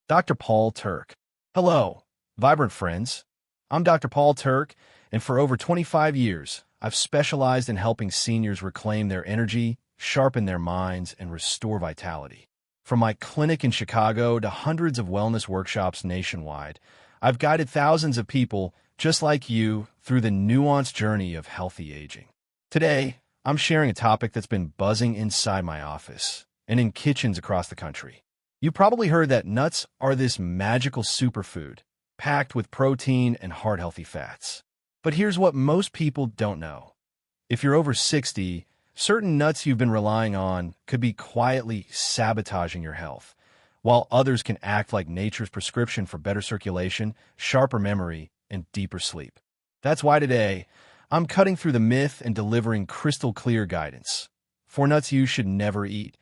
Dr. Paul Turk. Hello, vibrant friends. I'm Dr. Paul Turk, and for over 25 years, I've specialized in helping seniors reclaim their energy, sharpen their minds, and restore vitality. From my clinic in Chicago to hundreds of wellness workshops nationwide, I've guided thousands of people just like you through the nuanced journey of healthy aging. Today, I'm sharing a topic that's been buzzing inside my office and in kitchens across the country. You probably heard that nuts are this magical superfood, packed with protein and heart-healthy fats. But here's what most people don't know. If you're over 60, certain nuts you've been relying on could be quietly sabotaging your health, while others can act like nature's prescription for better circulation, sharper memory, and deeper sleep. That's why today, I'm cutting through the myth and delivering crystal-clear guidance. 4 nuts you should never eat,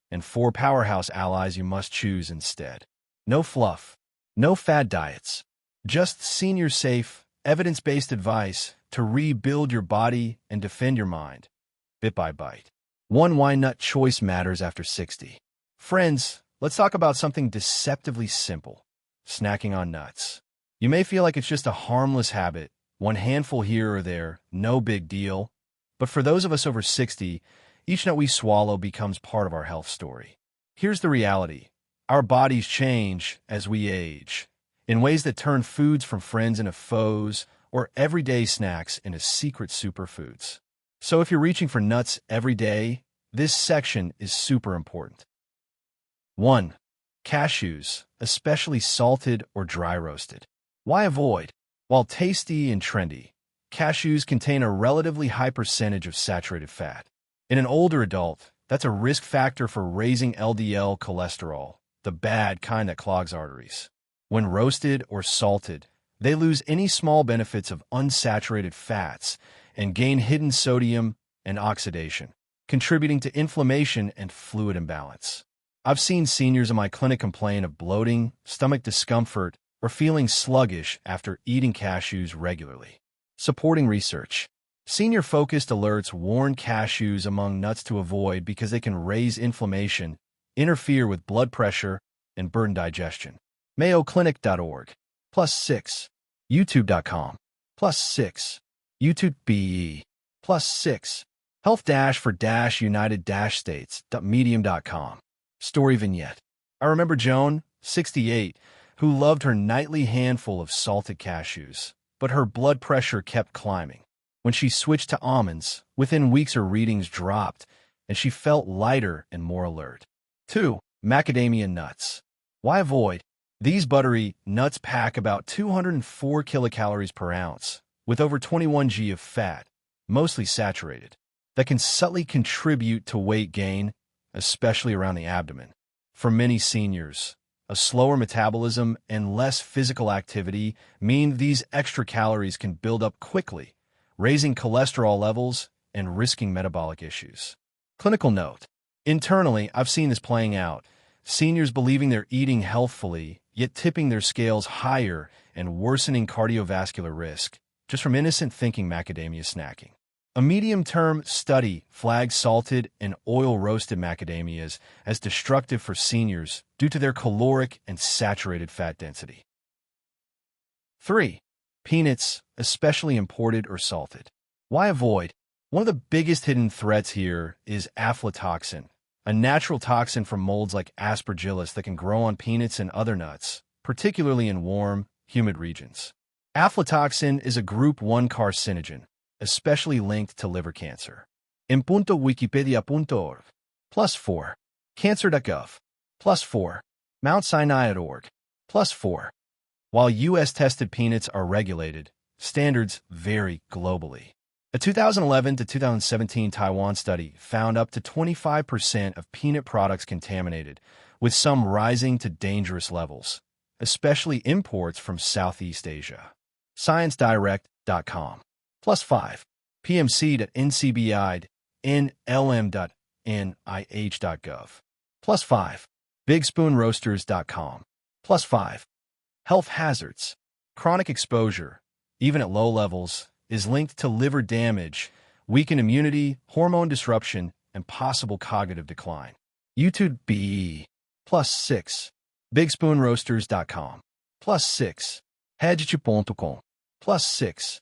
and 4 powerhouse allies you must choose instead. No fluff, no fad diets, just senior-safe, evidence-based advice to rebuild your body and defend your mind, bit by bite. 1. Why nut choice matters after 60. Friends, let's talk about something deceptively simple: snacking on nuts. You may feel like it's just a harmless habit, one handful here or there, no big deal. But for those of us over 60, each nut we swallow becomes part of our health story. Here's the reality. Our bodies change as we age, in ways that turn foods from friends into foes, or everyday snacks into secret superfoods. So if you're reaching for nuts every day, this section is super important. 1. Cashews, especially salted or dry roasted. Why avoid? While tasty and trendy, cashews contain a relatively high percentage of saturated fat. In an older adult, that's a risk factor for raising LDL cholesterol, the bad kind that clogs arteries. When roasted or salted, they lose any small benefits of unsaturated fats and gain hidden sodium and oxidation, contributing to inflammation and fluid imbalance. I've seen seniors in my clinic complain of bloating, stomach discomfort, or feeling sluggish after eating cashews regularly. Supporting research. Senior-focused alerts warn cashews among nuts to avoid because they can raise inflammation, interfere with blood pressure, and burden digestion. MayoClinic.org. +6. YouTube.com. +6. YouTube BE. +6. Health-for-United-States.medium.com. Story vignette. I remember Joan, 68, who loved her nightly handful of salted cashews, but her blood pressure kept climbing. When she switched to almonds, within weeks her readings dropped, and she felt lighter and more alert. 2. Macadamia nuts. Why avoid? These buttery nuts pack about 204 kilocalories per ounce, with over 21 g of fat, mostly saturated, that can subtly contribute to weight gain, especially around the abdomen. For many seniors, a slower metabolism and less physical activity mean these extra calories can build up quickly, raising cholesterol levels and risking metabolic issues. Clinical note. Internally, I've seen this playing out. Seniors believing they're eating healthfully, yet tipping their scales higher and worsening cardiovascular risk, just from innocent thinking macadamia snacking. A medium-term study flags salted and oil-roasted macadamias as destructive for seniors due to their caloric and saturated fat density. 3. Peanuts, especially imported or salted. Why avoid? One of the biggest hidden threats here is aflatoxin, a natural toxin from molds like Aspergillus that can grow on peanuts and other nuts, particularly in warm, humid regions. Aflatoxin is a group 1 carcinogen, especially linked to liver cancer. In punto Wikipedia.org. +4. Cancer.gov. +4. Mount Sinai.org. +4. While U.S.-tested peanuts are regulated, standards vary globally. A 2011 to 2017 Taiwan study found up to 25% of peanut products contaminated, with some rising to dangerous levels, especially imports from Southeast Asia. ScienceDirect.com. +5. PMC.NCBI.NLM.NIH.gov. +5. BigSpoonRoasters.com. +5. Health hazards. Chronic exposure, even at low levels, is linked to liver damage, weakened immunity, hormone disruption, and possible cognitive decline. YouTube BE. +6. BigSpoonRoasters.com. +6. Hedge.com. +6.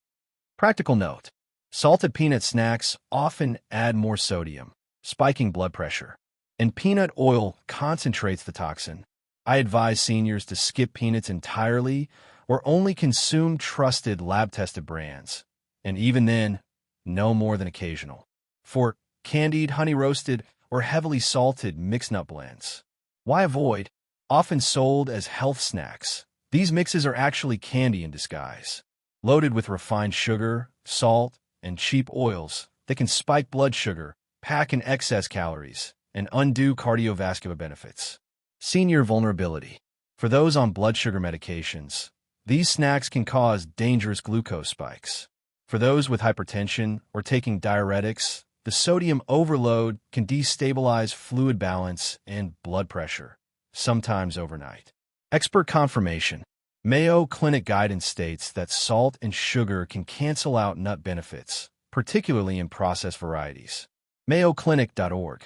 Practical note. Salted peanut snacks often add more sodium, spiking blood pressure, and peanut oil concentrates the toxin. I advise seniors to skip peanuts entirely or only consume trusted lab-tested brands, and even then, no more than occasional. For candied, honey-roasted, or heavily salted mixed nut blends, why avoid? Often sold as health snacks, these mixes are actually candy in disguise, loaded with refined sugar, salt, and cheap oils that can spike blood sugar, pack in excess calories, and undo cardiovascular benefits. Senior vulnerability. For those on blood sugar medications, these snacks can cause dangerous glucose spikes. For those with hypertension or taking diuretics, the sodium overload can destabilize fluid balance and blood pressure, sometimes overnight. Expert confirmation. Mayo Clinic guidance states that salt and sugar can cancel out nut benefits, particularly in processed varieties. MayoClinic.org.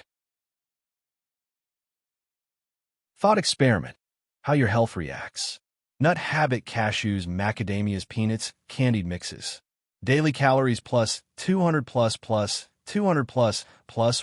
Thought experiment. How your health reacts. Nut Habit cashews, macadamias, peanuts, candied mixes. Daily calories plus 200 plus 200 plus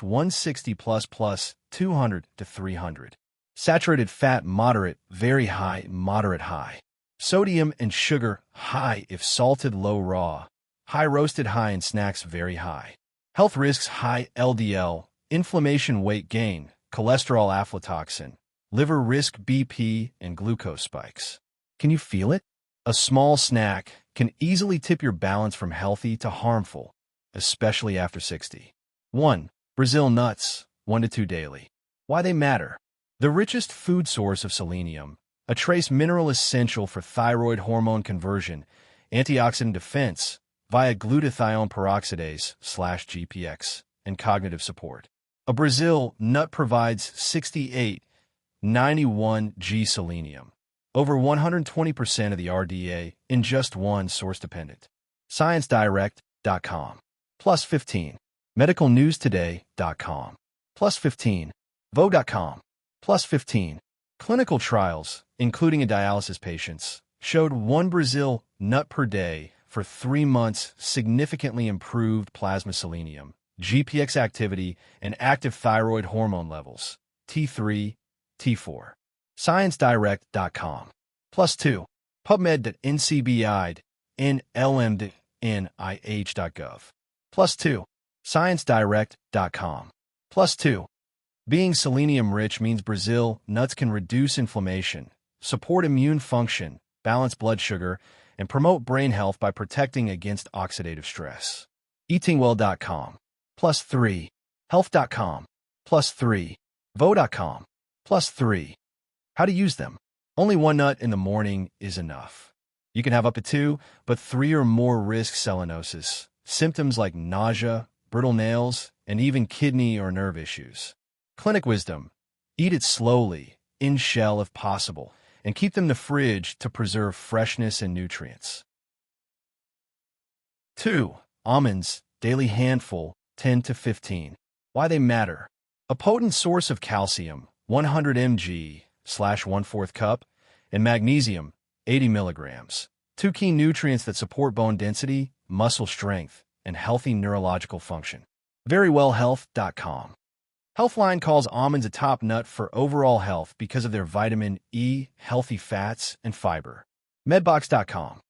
160 plus 200 to 300. Saturated fat moderate, very high, moderate high. Sodium and sugar high if salted, low raw. High roasted, high in snacks, very high. Health risks: high LDL, inflammation, weight gain, cholesterol, aflatoxin, liver risk, BP, and glucose spikes. Can you feel it? A small snack can easily tip your balance from healthy to harmful, especially after 60. 1. Brazil nuts, 1 to 2 daily. Why they matter. The richest food source of selenium, a trace mineral essential for thyroid hormone conversion, antioxidant defense, via glutathione peroxidase/GPX, and cognitive support. A Brazil nut provides 6891 G selenium, over 120% of the RDA in just one source dependent. ScienceDirect.com. +15. MedicalNewsToday.com. +15. Vogue.com. +15. Clinical trials, including in dialysis patients, showed 1 Brazil nut per day for 3 months significantly improved plasma selenium, GPX activity, and active thyroid hormone levels, T3, T4. ScienceDirect.com. +2. PubMed.ncbi, NLM.nih.gov. +2. ScienceDirect.com. +2. Being selenium-rich means Brazil nuts can reduce inflammation, support immune function, balance blood sugar, and promote brain health by protecting against oxidative stress. EatingWell.com. +3. Health.com. +3. Vo.com. +3. How to use them. Only 1 nut in the morning is enough. You can have up to 2, but 3 or more risk selenosis, symptoms like nausea, brittle nails, and even kidney or nerve issues. Clinic wisdom. Eat it slowly, in shell if possible, and keep them in the fridge to preserve freshness and nutrients. 2. Almonds, daily handful, 10 to 15. Why they matter. A potent source of calcium, 100 mg/1/4 cup, and magnesium, 80 milligrams. 2 key nutrients that support bone density, muscle strength, and healthy neurological function. VerywellHealth.com. Healthline calls almonds a top nut for overall health because of their vitamin E, healthy fats, and fiber. Medbox.com.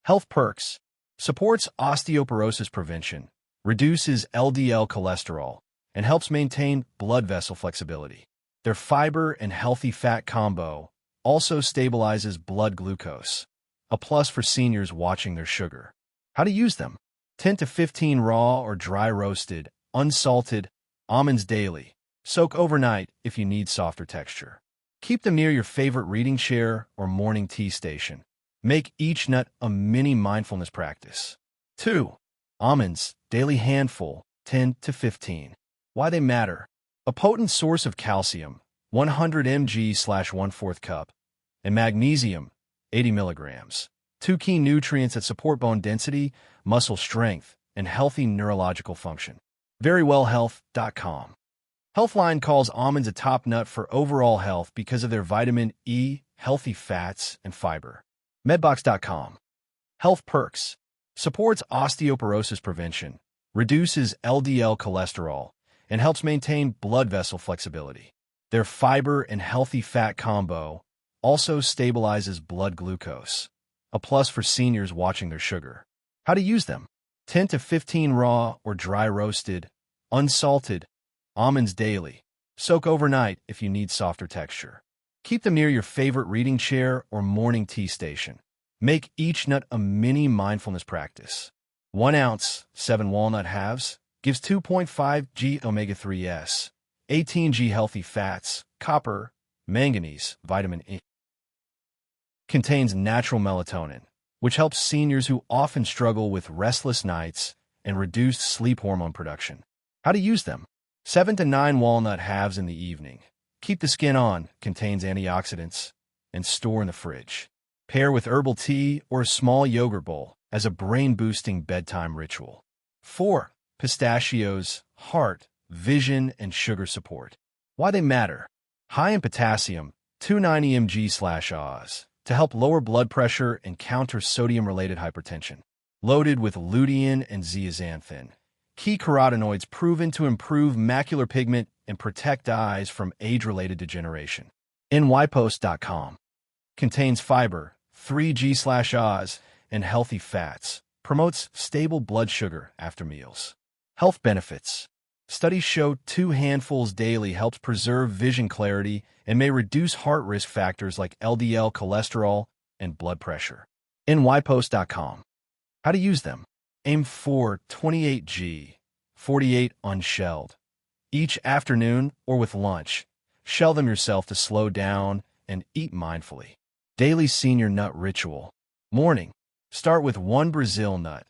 Health perks. Supports osteoporosis prevention, reduces LDL cholesterol, and helps maintain blood vessel flexibility. Their fiber and healthy fat combo also stabilizes blood glucose, a plus for seniors watching their sugar. How to use them. 10 to 15 raw or dry roasted, unsalted, almonds daily. Soak overnight if you need softer texture. Keep them near your favorite reading chair or morning tea station. Make each nut a mini mindfulness practice. 2. Almonds, daily handful, 10 to 15. Why they matter. A potent source of calcium, 100 mg/1/4 cup, and magnesium, 80 milligrams. 2 key nutrients that support bone density, muscle strength, and healthy neurological function. VerywellHealth.com. Healthline calls almonds a top nut for overall health because of their vitamin E, healthy fats, and fiber. Medbox.com. Health perks. Supports osteoporosis prevention, reduces LDL cholesterol, and helps maintain blood vessel flexibility. Their fiber and healthy fat combo also stabilizes blood glucose, a plus for seniors watching their sugar. How to use them. 10 to 15 raw or dry roasted, unsalted, almonds daily. Soak overnight if you need softer texture. Keep them near your favorite reading chair or morning tea station. Make each nut a mini mindfulness practice. 1 ounce, 7 walnut halves, gives 2.5 g omega-3s, 18 g healthy fats, copper, manganese, vitamin E. Contains natural melatonin, which helps seniors who often struggle with restless nights and reduced sleep hormone production. How to use them. 7 to 9 walnut halves in the evening. Keep the skin on, contains antioxidants, and store in the fridge. Pair with herbal tea or a small yogurt bowl as a brain-boosting bedtime ritual. 4. Pistachios, heart, vision, and sugar support. Why they matter. High in potassium, 290 mg/Oz, to help lower blood pressure and counter sodium-related hypertension. Loaded with lutein and zeaxanthin, key carotenoids proven to improve macular pigment and protect eyes from age-related degeneration. NYPost.com. Contains fiber, 3 g/Oz, and healthy fats. Promotes stable blood sugar after meals. Health benefits. Studies show 2 handfuls daily helps preserve vision clarity and may reduce heart risk factors like LDL cholesterol and blood pressure. NYPost.com. How to use them. Aim for 28 g, 48 unshelled. Each afternoon or with lunch, shell them yourself to slow down and eat mindfully. Daily senior nut ritual. Morning. Start with 1 Brazil nut.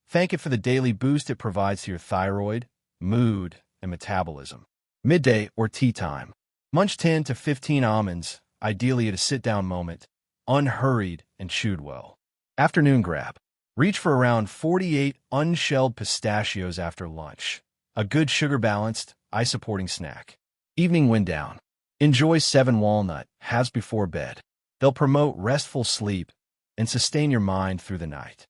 Thank it for the daily boost it provides to your thyroid, mood, and metabolism. Midday or tea time. Munch 10 to 15 almonds, ideally at a sit-down moment, unhurried and chewed well. Afternoon grab. Reach for around 48 unshelled pistachios after lunch. A good sugar-balanced, eye-supporting snack. Evening wind down. Enjoy 7 walnut halves before bed. They'll promote restful sleep and sustain your mind through the night.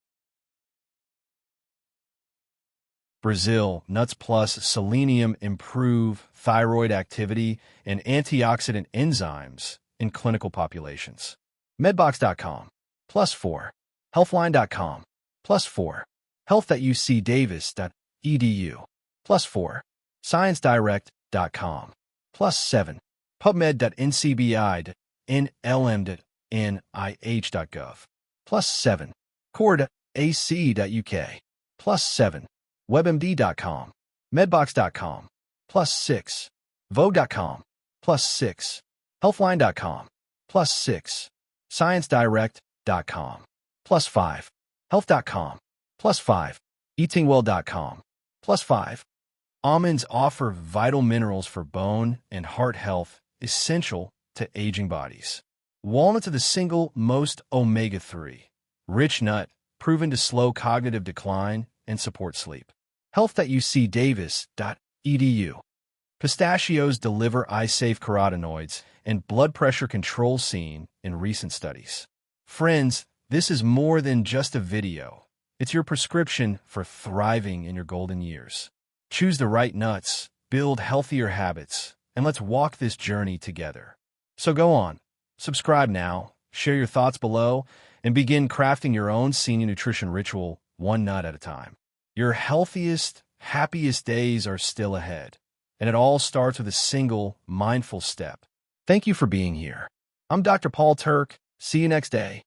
Brazil nuts plus selenium improve thyroid activity and antioxidant enzymes in clinical populations. Medbox.com. +4. Healthline.com. +4. Health.ucdavis.edu. +4. ScienceDirect.com. +7. PubMed.ncbi.nlm.nih.gov. +7. Core.ac.uk. +7. WebMD.com. Medbox.com. +6. Vogue.com. +6. Healthline.com. +6. ScienceDirect.com. +5. Health.com. +5. EatingWell.com. +5. Almonds offer vital minerals for bone and heart health essential to aging bodies. Walnuts are the single most omega-3 rich nut, proven to slow cognitive decline and support sleep. Health.ucdavis.edu. Pistachios deliver eye-safe carotenoids and blood pressure control seen in recent studies. Friends, this is more than just a video. It's your prescription for thriving in your golden years. Choose the right nuts, build healthier habits, and let's walk this journey together. So go on, subscribe now, share your thoughts below, and begin crafting your own senior nutrition ritual 1 nut at a time. Your healthiest, happiest days are still ahead, and it all starts with a single, mindful step. Thank you for being here. I'm Dr. Paul Turk. See you next day.